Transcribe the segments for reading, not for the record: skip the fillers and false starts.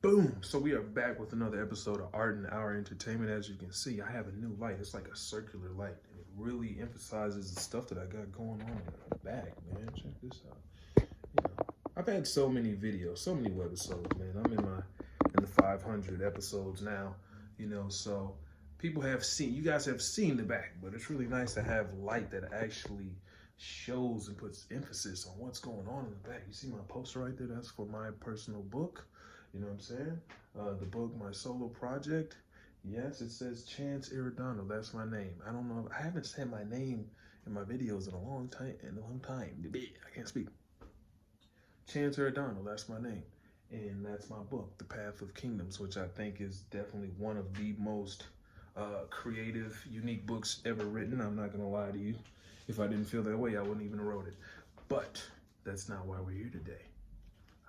Boom! So we are back with another episode of Art and Our Entertainment. As you can see, I have a new light. It's like a circular light, and it really emphasizes the stuff that I got going on in the back, man. Check this out. I've had so many videos, so many webisodes, man. I'm in the 500 episodes now, So people have seen, you guys have seen the back, but it's really nice to have light that actually shows and puts emphasis on what's going on in the back. You see my poster right there? That's for my personal book. You know what I'm saying? The book, my solo project. Yes, it says Chance Arredondo. That's my name. I don't know. I haven't said my name in my videos in a long time. I can't speak. Chance Arredondo. That's my name, and that's my book, The Path of Kingdoms, which I think is definitely one of the most creative, unique books ever written. I'm not gonna lie to you. If I didn't feel that way, I wouldn't even have wrote it. But that's not why we're here today.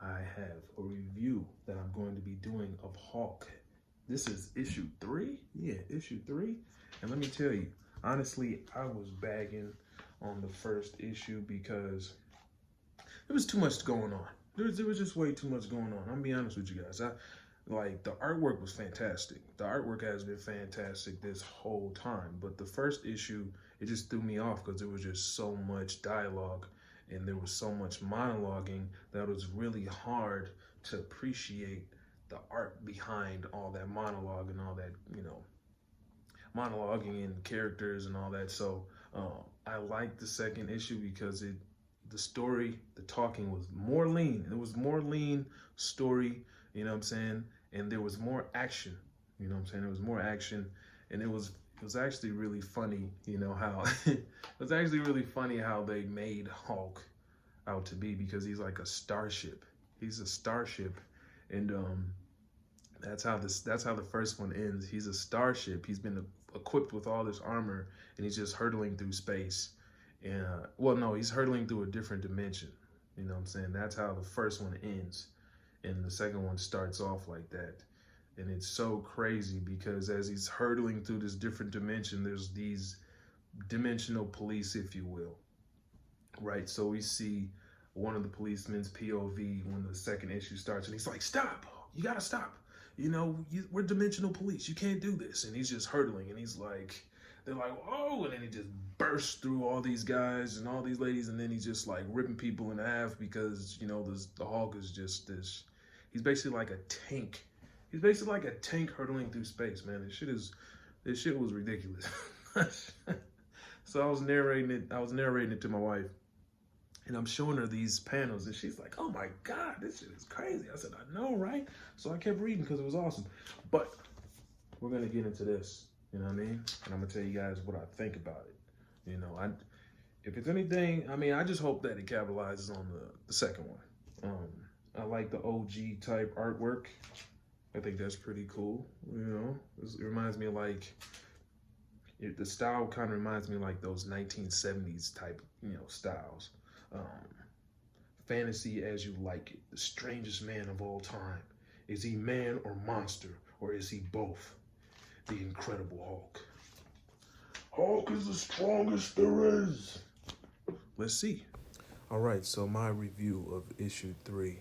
I have a review that I'm going to be doing of Hulk. This is issue 3. Yeah, issue 3. And let me tell you, honestly, I was bagging on the first issue because there was too much going on. There was just way too much going on. I'm gonna be honest with you guys. Like, the artwork was fantastic. The artwork has been fantastic this whole time. But the first issue, it just threw me off because there was just so much dialogue and there was so much monologuing that it was really hard to appreciate the art behind all that monologue and all that, monologuing and characters and all that. So I liked the second issue because the story, the talking was more lean. It was more lean story, you know what I'm saying? And there was more action, you know what I'm saying? There was more action, and it was actually really funny, how it was actually really funny how they made Hulk out to be, because he's like a starship. He's a starship, and that's how the first one ends. He's a starship. He's been equipped with all this armor, and he's just hurtling through space. And well, no, he's hurtling through a different dimension. You know what I'm saying? That's how the first one ends, and the second one starts off like that. And it's so crazy because as he's hurtling through this different dimension, there's these dimensional police, if you will, right? So we see one of the policemen's POV when the second issue starts, and he's like, "Stop! You gotta stop! We're dimensional police. You can't do this." And he's just hurtling, and he's like, they're like, "Oh!" And then he just bursts through all these guys and all these ladies, and then he's just like ripping people in half because the Hulk is just this. He's basically like a tank. He's basically like a tank hurtling through space, man. This shit was ridiculous. So I was narrating it. I was narrating it to my wife, and I'm showing her these panels, and she's like, "Oh my God, this shit is crazy." I said, "I know, right?" So I kept reading because it was awesome. But we're gonna get into this, you know what I mean? And I'm gonna tell you guys what I think about it. If it's anything, I just hope that it capitalizes on the second one. I like the OG type artwork. I think that's pretty cool. It reminds me of the style kind of reminds me of like those 1970s type, styles. Um, Fantasy as you like it. The strangest man of all time. Is he man or monster, or is he both? The Incredible Hulk. Hulk is the strongest there is. Let's see. All right, so my review of issue 3.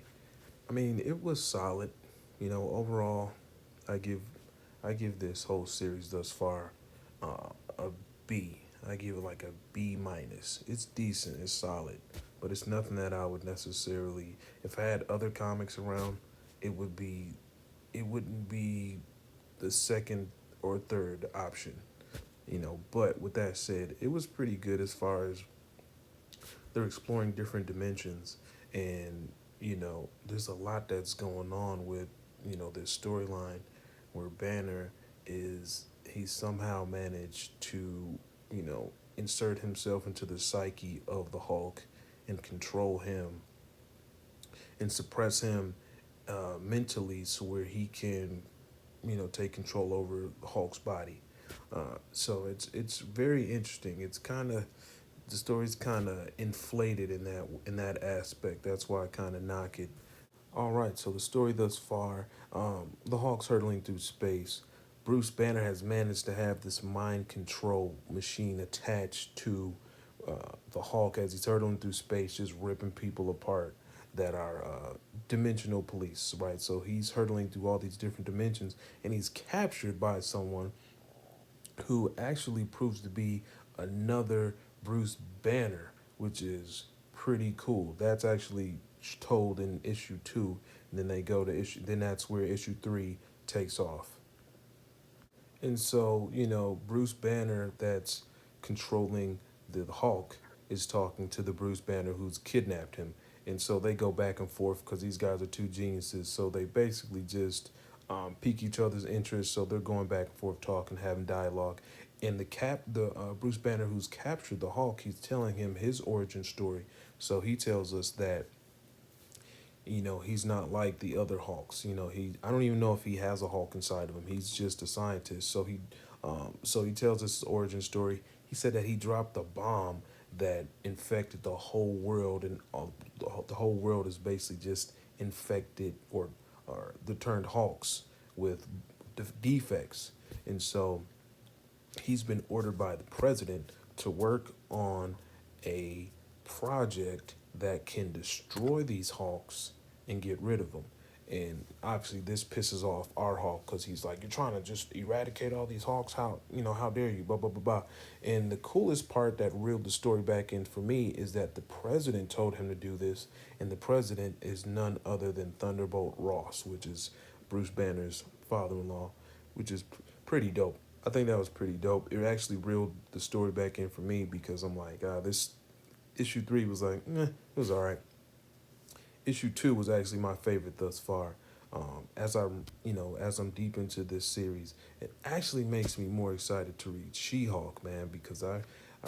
It was solid. Overall, I give I give this whole series thus far a B. I give it like a B minus. It's decent, it's solid, but it's nothing that I would necessarily. If I had other comics around, it would be, it wouldn't be the second or third option. But with that said, it was pretty good as far as they're exploring different dimensions, and there's a lot that's going on with this storyline where Banner is he somehow managed to insert himself into the psyche of the Hulk and control him and suppress him mentally, so where he can take control over the Hulk's body. So it's very interesting. It's kind of the story's kind of inflated in that aspect. That's why I kind of knock it. All right, so the story thus far, the Hulk's hurtling through space. Bruce Banner has managed to have this mind control machine attached to the Hulk as he's hurtling through space, just ripping people apart. that are dimensional police, right? So he's hurtling through all these different dimensions, and he's captured by someone who actually proves to be another Bruce Banner, which is pretty cool. That's actually told in issue 2, and then they go to issue. Then that's where issue 3 takes off. And so, Bruce Banner that's controlling the Hulk is talking to the Bruce Banner who's kidnapped him. And so they go back and forth because these guys are two geniuses. So they basically just pique each other's interest. So they're going back and forth, talking, having dialogue. And the Bruce Banner who's captured the Hulk, he's telling him his origin story. So he tells us that he's not like the other Hulks. I don't even know if he has a Hulk inside of him. He's just a scientist. So he tells us his origin story. He said that he dropped a bomb that infected the whole world, and the whole world is basically just infected or the turned Hulks with defects. And so he's been ordered by the president to work on a project that can destroy these Hawks and get rid of them. And obviously, this pisses off our Hawk because he's like, "You're trying to just eradicate all these Hawks? How dare you?" Blah blah blah blah. And the coolest part that reeled the story back in for me is that the president told him to do this, and the president is none other than Thunderbolt Ross, which is Bruce Banner's father-in-law, which is pretty dope. I think that was pretty dope. It actually reeled the story back in for me because I'm like, this issue 3 was like, it was all right. Issue 2 was actually my favorite thus far. As I'm deep into this series, it actually makes me more excited to read She-Hulk, man, because I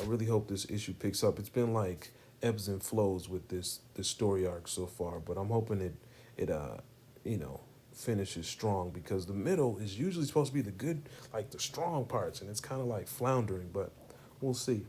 really hope this issue picks up. It's been like ebbs and flows with this story arc so far, but I'm hoping it you know finishes strong because the middle is usually supposed to be the good, like the strong parts, and it's kind of like floundering, but we'll see.